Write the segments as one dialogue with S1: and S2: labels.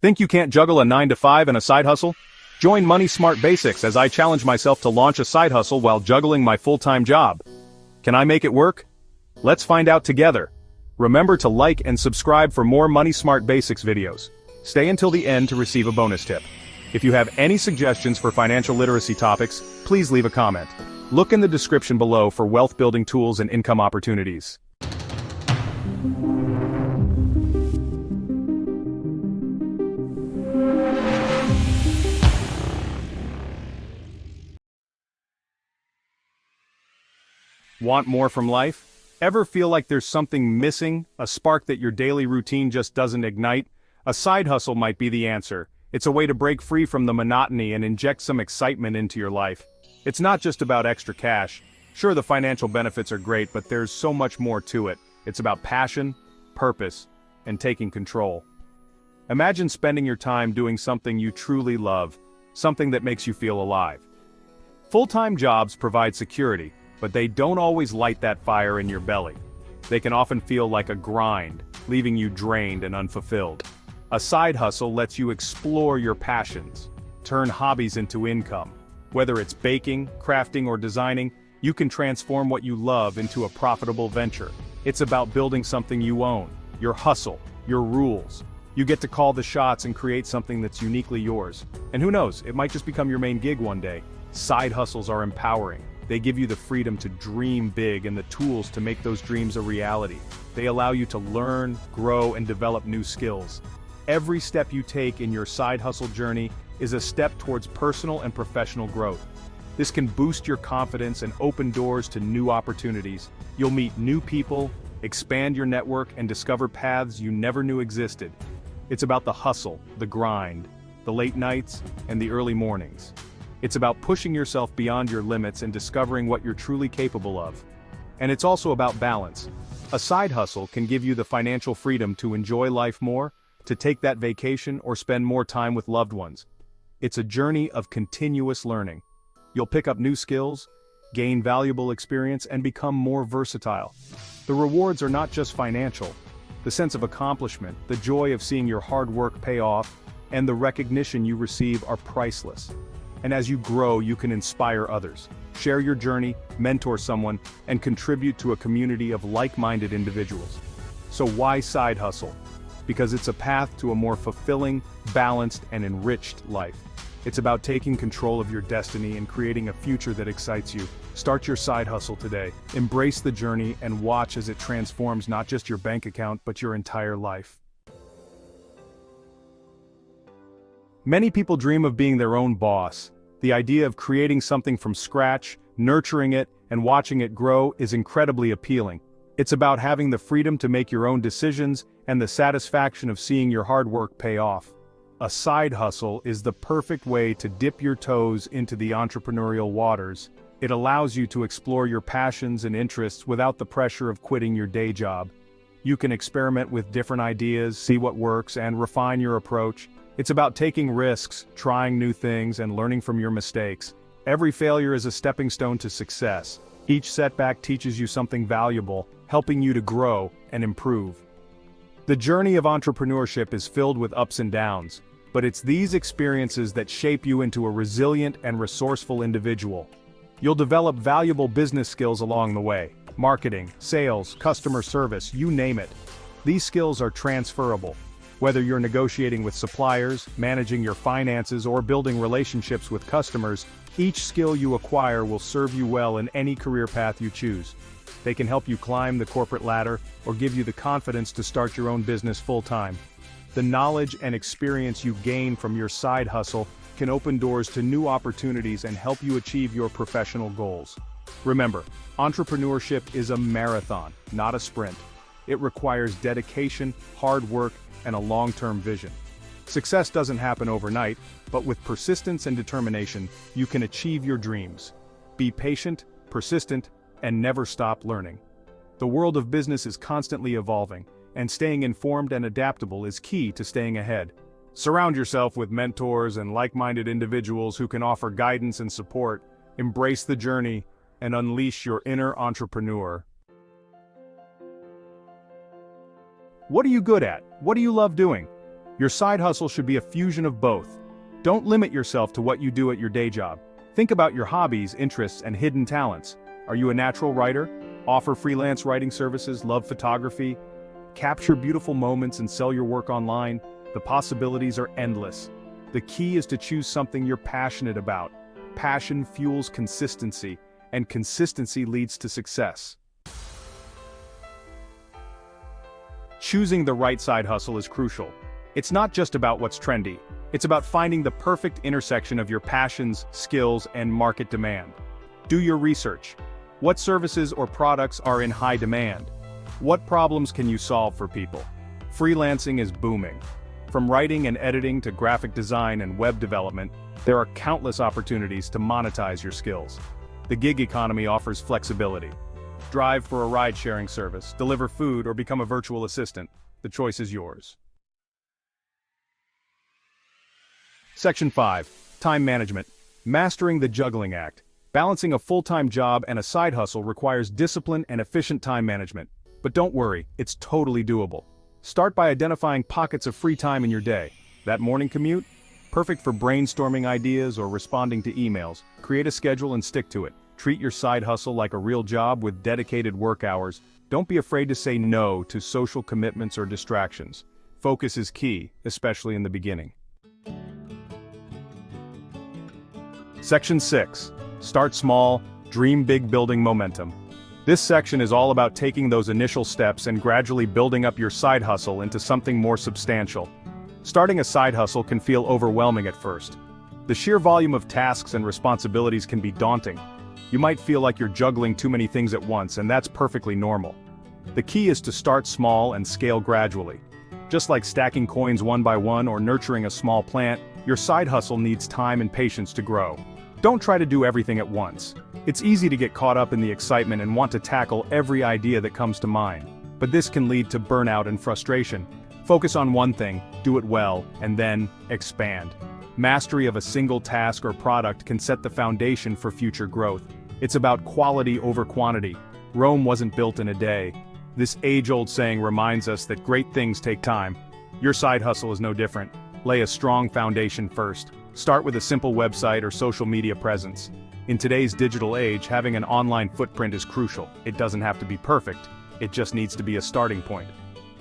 S1: Think you can't juggle a 9 to 5 and a side hustle? Join Money Smart Basics as I challenge myself to launch a side hustle while juggling my full-time job. Can I make it work? Let's find out together. Remember to like and subscribe for more Money Smart Basics videos. Stay until the end to receive a bonus tip. If you have any suggestions for financial literacy topics, please leave a comment. Look in the description below for wealth-building tools and income opportunities. Want more from life? Ever feel like there's something missing, a spark that your daily routine just doesn't ignite? A side hustle might be the answer. It's a way to break free from the monotony and inject some excitement into your life. It's not just about extra cash. Sure, the financial benefits are great, but there's so much more to it. It's about passion, purpose, and taking control. Imagine spending your time doing something you truly love, something that makes you feel alive. Full-time jobs provide security, but they don't always light that fire in your belly. They can often feel like a grind, leaving you drained and unfulfilled. A side hustle lets you explore your passions, turn hobbies into income. Whether it's baking, crafting, or designing, you can transform what you love into a profitable venture. It's about building something you own, your hustle, your rules. You get to call the shots and create something that's uniquely yours. And who knows, it might just become your main gig one day. Side hustles are empowering. They give you the freedom to dream big and the tools to make those dreams a reality. They allow you to learn, grow, and develop new skills. Every step you take in your side hustle journey is a step towards personal and professional growth. This can boost your confidence and open doors to new opportunities. You'll meet new people, expand your network, and discover paths you never knew existed. It's about the hustle, the grind, the late nights, and the early mornings. It's about pushing yourself beyond your limits and discovering what you're truly capable of. And it's also about balance. A side hustle can give you the financial freedom to enjoy life more, to take that vacation, or spend more time with loved ones. It's a journey of continuous learning. You'll pick up new skills, gain valuable experience, and become more versatile. The rewards are not just financial. The sense of accomplishment, the joy of seeing your hard work pay off, and the recognition you receive are priceless. And as you grow, you can inspire others, share your journey, mentor someone, and contribute to a community of like-minded individuals. So why side hustle? Because it's a path to a more fulfilling, balanced, and enriched life. It's about taking control of your destiny and creating a future that excites you. Start your side hustle today. Embrace the journey and watch as it transforms not just your bank account, but your entire life. Many people dream of being their own boss. The idea of creating something from scratch, nurturing it, and watching it grow is incredibly appealing. It's about having the freedom to make your own decisions and the satisfaction of seeing your hard work pay off. A side hustle is the perfect way to dip your toes into the entrepreneurial waters. It allows you to explore your passions and interests without the pressure of quitting your day job. You can experiment with different ideas, see what works, and refine your approach. It's about taking risks, trying new things, and learning from your mistakes. Every failure is a stepping stone to success. Each setback teaches you something valuable, helping you to grow and improve. The journey of entrepreneurship is filled with ups and downs, but it's these experiences that shape you into a resilient and resourceful individual. You'll develop valuable business skills along the way: marketing, sales, customer service, you name it. These skills are transferable. Whether you're negotiating with suppliers, managing your finances, or building relationships with customers, each skill you acquire will serve you well in any career path you choose. They can help you climb the corporate ladder or give you the confidence to start your own business full-time. The knowledge and experience you gain from your side hustle can open doors to new opportunities and help you achieve your professional goals. Remember, entrepreneurship is a marathon, not a sprint. It requires dedication, hard work, and a long-term vision. Success doesn't happen overnight, but with persistence and determination, you can achieve your dreams. Be patient, persistent, and never stop learning. The world of business is constantly evolving, and staying informed and adaptable is key to staying ahead. Surround yourself with mentors and like-minded individuals who can offer guidance and support. Embrace the journey and unleash your inner entrepreneur. What are you good at? What do you love doing? Your side hustle should be a fusion of both. Don't limit yourself to what you do at your day job. Think about your hobbies, interests, and hidden talents. Are you a natural writer? Offer freelance writing services, love photography? Capture beautiful moments and sell your work online? The possibilities are endless. The key is to choose something you're passionate about. Passion fuels consistency, and consistency leads to success. Choosing the right side hustle is crucial. It's not just about what's trendy. It's about finding the perfect intersection of your passions, skills, and market demand. Do your research. What services or products are in high demand? What problems can you solve for people? Freelancing is booming. From writing and editing to graphic design and web development, there are countless opportunities to monetize your skills. The gig economy offers flexibility. Drive for a ride-sharing service, deliver food, or become a virtual assistant. The choice is yours. Section 5. Time management. Mastering the juggling act. Balancing a full-time job and a side hustle requires discipline and efficient time management. But don't worry, it's totally doable. Start by identifying pockets of free time in your day. That morning commute? Perfect for brainstorming ideas or responding to emails. Create a schedule and stick to it. Treat your side hustle like a real job with dedicated work hours. Don't be afraid to say no to social commitments or distractions. Focus is key, especially in the beginning. Section 6. Start small, dream big, building momentum. This section is all about taking those initial steps and gradually building up your side hustle into something more substantial. Starting a side hustle can feel overwhelming at first. The sheer volume of tasks and responsibilities can be daunting. You might feel like you're juggling too many things at once, and that's perfectly normal. The key is to start small and scale gradually. Just like stacking coins one by one or nurturing a small plant, your side hustle needs time and patience to grow. Don't try to do everything at once. It's easy to get caught up in the excitement and want to tackle every idea that comes to mind. But this can lead to burnout and frustration. Focus on one thing, do it well, and then expand. Mastery of a single task or product can set the foundation for future growth. It's about quality over quantity. Rome wasn't built in a day. This age-old saying reminds us that great things take time. Your side hustle is no different. Lay a strong foundation first. Start with a simple website or social media presence. In today's digital age, having an online footprint is crucial. It doesn't have to be perfect. It just needs to be a starting point.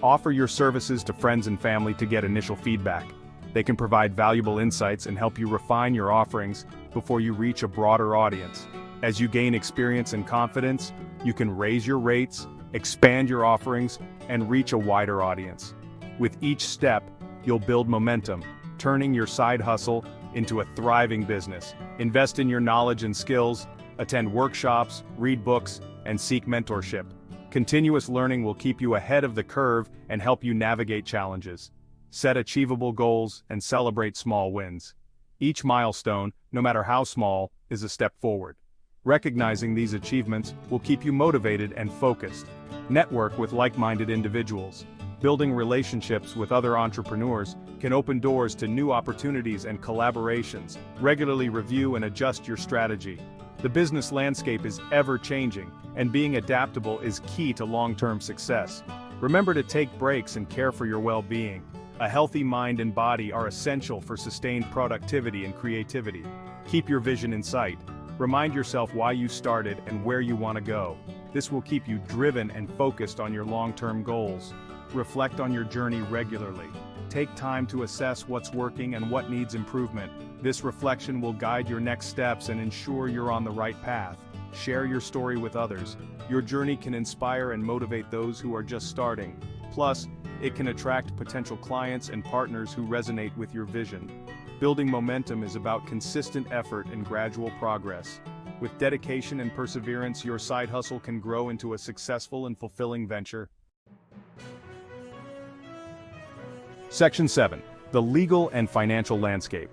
S1: Offer your services to friends and family to get initial feedback. They can provide valuable insights and help you refine your offerings before you reach a broader audience. As you gain experience and confidence, you can raise your rates, expand your offerings, and reach a wider audience. With each step, you'll build momentum, turning your side hustle into a thriving business. Invest in your knowledge and skills, attend workshops, read books, and seek mentorship. Continuous learning will keep you ahead of the curve and help you navigate challenges. Set achievable goals and celebrate small wins. Each milestone, no matter how small, is a step forward. Recognizing these achievements will keep you motivated and focused. Network with like-minded individuals. Building relationships with other entrepreneurs can open doors to new opportunities and collaborations. Regularly review and adjust your strategy. The business landscape is ever-changing, and being adaptable is key to long-term success. Remember to take breaks and care for your well-being. A healthy mind and body are essential for sustained productivity and creativity. Keep your vision in sight. Remind yourself why you started and where you want to go. This will keep you driven and focused on your long-term goals. Reflect on your journey regularly. Take time to assess what's working and what needs improvement. This reflection will guide your next steps and ensure you're on the right path. Share your story with others. Your journey can inspire and motivate those who are just starting. Plus, it can attract potential clients and partners who resonate with your vision. Building momentum is about consistent effort and gradual progress. With dedication and perseverance, your side hustle can grow into a successful and fulfilling venture. Section 7. The legal and financial landscape.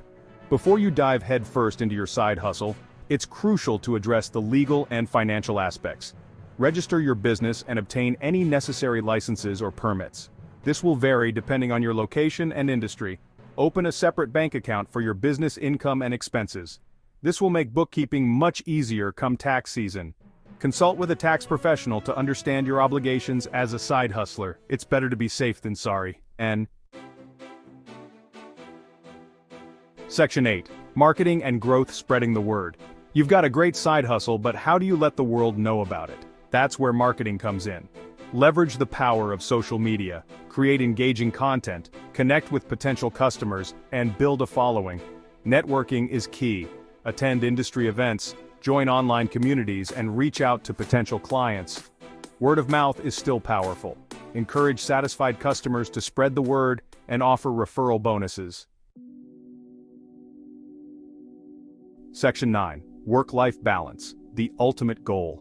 S1: Before you dive headfirst into your side hustle, it's crucial to address the legal and financial aspects. Register your business and obtain any necessary licenses or permits. This will vary depending on your location and industry. Open a separate bank account for your business income and expenses. This will make bookkeeping much easier come tax season. Consult with a tax professional to understand your obligations as a side hustler. It's better to be safe than sorry. And Section 8. Marketing and growth spreading the word. You've got a great side hustle, but how do you let the world know about it? That's where marketing comes in. Leverage the power of social media, create engaging content, connect with potential customers, and build a following. Networking is key. Attend industry events, join online communities, and reach out to potential clients. Word of mouth is still powerful. Encourage satisfied customers to spread the word and offer referral bonuses. Section 9. Work-life balance, the ultimate goal.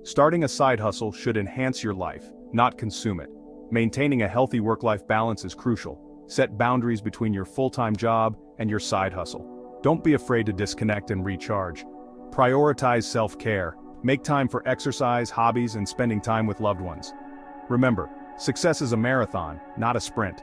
S1: Starting a side hustle should enhance your life, not consume it. Maintaining a healthy work-life balance is crucial. Set boundaries between your full-time job and your side hustle. Don't be afraid to disconnect and recharge. Prioritize self-care. Make time for exercise, hobbies, and spending time with loved ones. Remember, success is a marathon, not a sprint.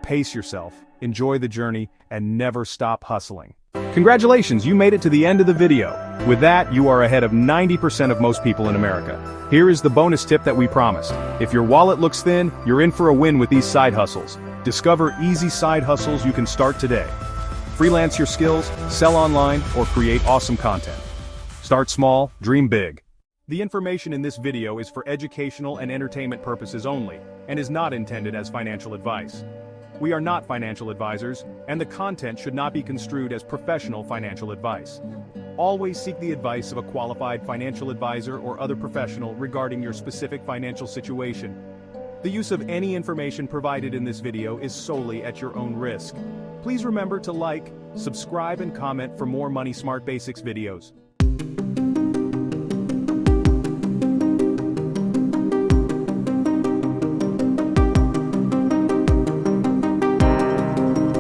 S1: Pace yourself, enjoy the journey, and never stop hustling. Congratulations, you made it to the end of the video. With that, you are ahead of 90% of most people in America. Here is the bonus tip that we promised. If your wallet looks thin, you're in for a win with these side hustles. Discover easy side hustles you can start today. Freelance your skills, sell online, or create awesome content. Start small, dream big. The information in this video is for educational and entertainment purposes only, and is not intended as financial advice. We are not financial advisors, and the content should not be construed as professional financial advice. Always seek the advice of a qualified financial advisor or other professional regarding your specific financial situation. The use of any information provided in this video is solely at your own risk. Please remember to like, subscribe, and comment for more Money Smart Basics videos.